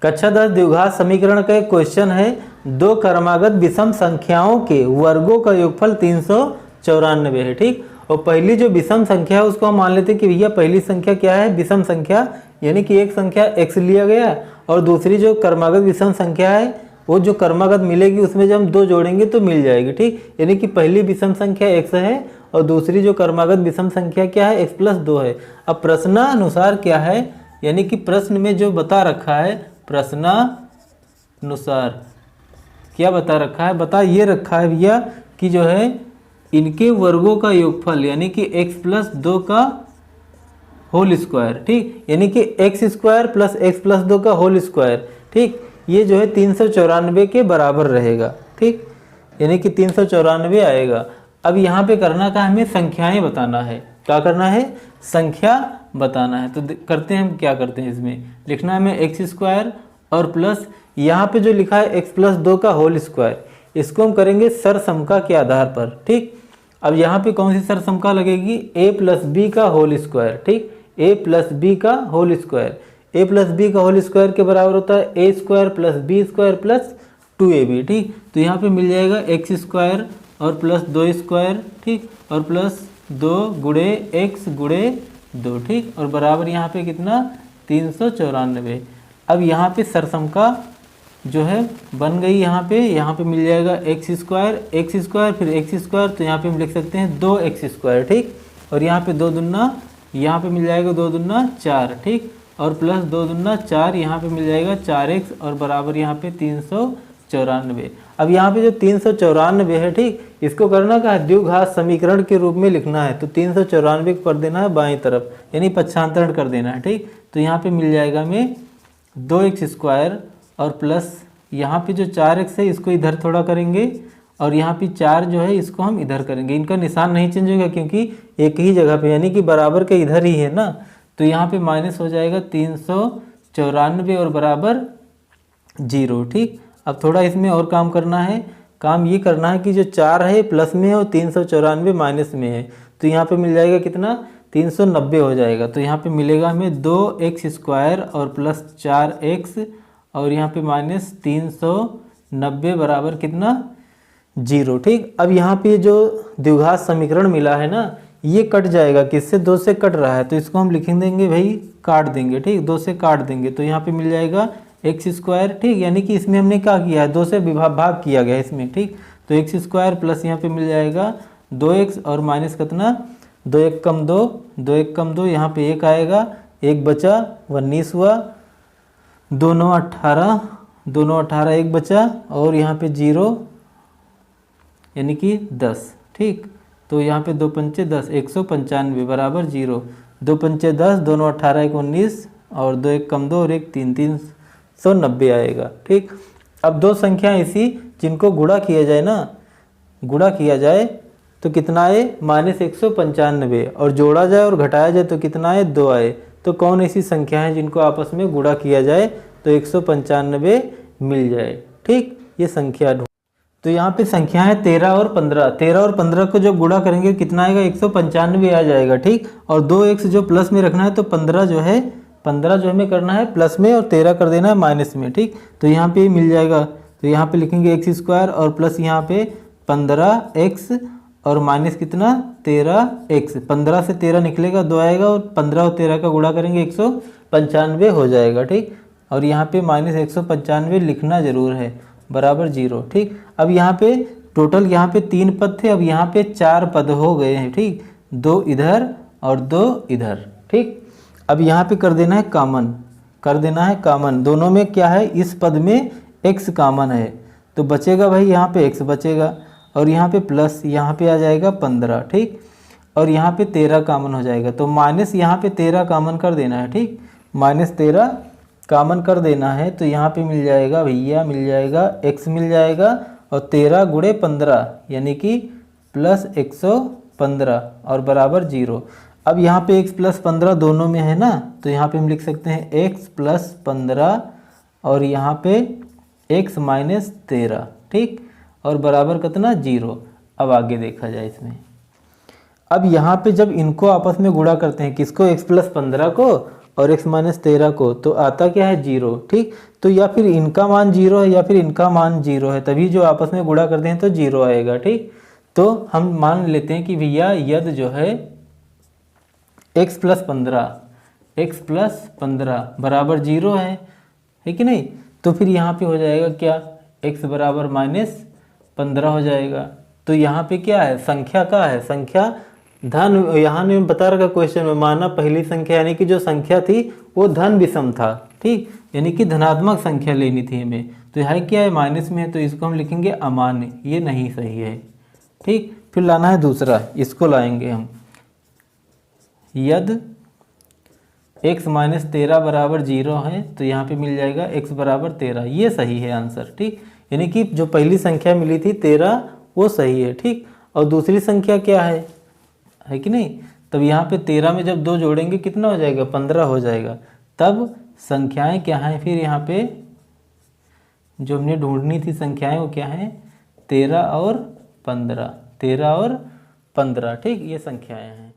कक्षा 10 द्विघात समीकरण का एक क्वेश्चन है, दो क्रमागत विषम संख्याओं के वर्गों का योगफल 394 है। ठीक, और पहली जो विषम संख्या है उसको हम मान लेते हैं कि भैया पहली संख्या क्या है, विषम संख्या, यानी कि एक संख्या x लिया गया और दूसरी जो क्रमागत विषम संख्या है वो जो क्रमागत मिलेगी उसमें जब हम दो जोड़ेंगे तो मिल जाएगी। ठीक, यानी कि पहली विषम संख्या x है और दूसरी जो क्रमागत विषम संख्या क्या है, x+2 है। अब प्रश्नानुसार क्या है, यानी कि प्रश्न में जो बता रखा है, प्रश्नानुसार क्या बता रखा है, बता ये रखा है भैया कि जो है इनके वर्गों का योगफल यानी कि x+2 का होल स्क्वायर। ठीक, यानी कि x² + x+2 का होल स्क्वायर। ठीक, ये जो है 394 के बराबर रहेगा। ठीक, यानी कि 394 आएगा। अब यहाँ पे करना क्या, हमें संख्याएं बताना है। क्या करना है, संख्या बताना है। तो करते हैं हम, क्या करते हैं, इसमें लिखना है हमें x² और प्लस यहाँ पे जो लिखा है x+2 का होल स्क्वायर, इसको हम करेंगे सरसमका के आधार पर। ठीक, अब यहाँ पे कौन सी सरसमका लगेगी, a + b का होल स्क्वायर। ठीक, a + b का होल स्क्वायर, a + b का होल स्क्वायर के बराबर होता है a² + b² + 2ab। ठीक, तो यहाँ पे मिल जाएगा x² और प्लस 2²। ठीक, और प्लस 2 × x × 2। ठीक, और बराबर यहाँ पे कितना, 394। अब यहाँ पे सरसमका जो है बन गई। यहाँ पे मिल जाएगा x² फिर x², तो यहाँ पे हम लिख सकते हैं 2x²। ठीक, और यहाँ पे 2 दूना, यहाँ पे मिल जाएगा 2 दूना 4। ठीक, और प्लस 2 दूना 4, यहाँ पे मिल जाएगा 4x और बराबर यहाँ पे 394। अब यहाँ पे जो 394 है, ठीक, इसको करना क्या है, द्विघात समीकरण के रूप में लिखना है। तो 394 को कर देना है बाईं तरफ, यानी पक्षांतरण कर देना है। ठीक, तो यहाँ पे मिल जाएगा हमें 2x² और प्लस यहाँ पे जो 4x है इसको इधर थोड़ा करेंगे और यहाँ पे 4 जो है इसको हम इधर करेंगे। इनका निशान नहीं चेंज होगा क्योंकि एक ही जगह पे, यानी कि बराबर के इधर ही है ना। तो यहाँ पे माइनस हो जाएगा 394 और बराबर 0। ठीक, अब थोड़ा इसमें और काम करना है। काम ये करना है कि जो 4 है प्लस में है और 394 माइनस में है, तो यहाँ पे मिल जाएगा कितना, 390 हो जाएगा। तो यहाँ पे मिलेगा हमें 2x² और प्लस 4x और यहाँ पे माइनस 390 बराबर कितना, 0। ठीक, अब यहाँ पे जो द्विघात समीकरण मिला है ना, ये कट जाएगा, किससे, 2 से कट रहा है, तो इसको हम लिख देंगे भाई, काट देंगे। ठीक, 2 से काट देंगे तो यहाँ पे मिल जाएगा x²। ठीक, यानी कि इसमें हमने क्या किया है, 2 से भाग किया गया इसमें। ठीक, तो x² प्लस यहाँ पे मिल जाएगा 2x और माइनस कितना, 2 × 1 = 2, 2 × 1 = 2, यहाँ पे 1 आएगा, 1 बचा, 19 हुआ, 2 × 9 = 18, 2 × 9 = 18, 1 बचा और यहाँ पे 0 यानी कि 10। ठीक, तो यहाँ पे 2 × 5 = 10, 195 बराबर 0, 2 × 5 = 10, 2 × 9 = 18, 1 19 और 2 × 1 = 2 और 1 3, 390 आएगा। ठीक, अब दो संख्या ऐसी जिनको गुणा किया जाए ना, गुणा किया जाए तो कितना आए, -195, और जोड़ा जाए और घटाया जाए तो कितना आए, 2 आए। तो कौन ऐसी संख्या है जिनको आपस में गुणा किया जाए तो 195 मिल जाए। ठीक, ये संख्या तो यहाँ पे संख्या है 13 और 15। 13 और 15 को जब गुणा करेंगे कितना आएगा, 195 आ जाएगा। ठीक, और 2x जो प्लस में रखना है तो 15 जो है, 15 जो हमें करना है प्लस में और 13 कर देना है माइनस में। ठीक, तो यहाँ पे मिल जाएगा, तो यहाँ पे लिखेंगे x² और प्लस यहाँ पे 15x और माइनस कितना, 13x। 15 से 13 निकलेगा, 2 आएगा और 15 और 13 का गुणा करेंगे 195 हो जाएगा। ठीक, और यहाँ पे -195 लिखना जरूर है, बराबर 0। ठीक, अब यहाँ पे टोटल यहाँ पे 3 पद थे, अब यहाँ पे 4 पद हो गए हैं। ठीक, 2 इधर और 2 इधर। ठीक, अब यहाँ पे कर देना है कॉमन, कर देना है कॉमन। दोनों में क्या है, इस पद में x कॉमन है तो बचेगा भाई यहाँ पे x बचेगा और यहाँ पे प्लस, यहाँ पे आ जाएगा 15। ठीक, और यहाँ पे 13 कॉमन हो जाएगा तो माइनस यहाँ पे 13 कॉमन कर देना है। ठीक, -13 कॉमन कर देना है तो यहाँ पे मिल जाएगा भैया, मिल जाएगा x मिल जाएगा और 13 × 15 यानी कि +115 और बराबर 0। अब यहाँ पे x + 15 दोनों में है ना, तो यहाँ पे हम लिख सकते हैं x + 15 और यहाँ पे x - 13। ठीक, और बराबर कितना, 0। अब आगे देखा जाए इसमें, अब यहाँ पे जब इनको आपस में गुणा करते हैं, किसको, x + 15 को और x माइनस 13 को, तो आता क्या है 0। ठीक, तो या फिर इनका मान 0 है या फिर इनका मान 0 है, तभी जो आपस में गुणा करते हैं तो 0 आएगा। ठीक, तो हम मान लेते हैं कि भैया यद जो है x प्लस 15 बराबर 0 है कि नहीं। तो फिर यहाँ पे हो जाएगा क्या, x बराबर माइनस 15 हो जाएगा। तो यहाँ पे क्या है, संख्या का है, संख्या धन, यहाँ ने बता रखा क्वेश्चन में, माना पहली संख्या यानी कि जो संख्या थी वो धन विषम था। ठीक, यानी कि धनात्मक संख्या लेनी थी हमें, तो यहाँ क्या है माइनस में है, तो इसको हम लिखेंगे अमान्य, ये नहीं सही है। ठीक, फिर लाना है दूसरा, इसको लाएंगे हम, यद x माइनस 13 बराबर 0 है, तो यहाँ पे मिल जाएगा x बराबर 13, ये सही है आंसर। ठीक, यानी कि जो पहली संख्या मिली थी 13 वो सही है। ठीक, और दूसरी संख्या क्या है कि नहीं। तब यहाँ पे 13 में जब 2 जोड़ेंगे कितना हो जाएगा, 15 हो जाएगा। तब संख्याएं क्या हैं, फिर यहाँ पे जो हमने ढूंढनी थी संख्याएं वो क्या हैं, 13 और 15। ठीक, ये संख्याएं हैं।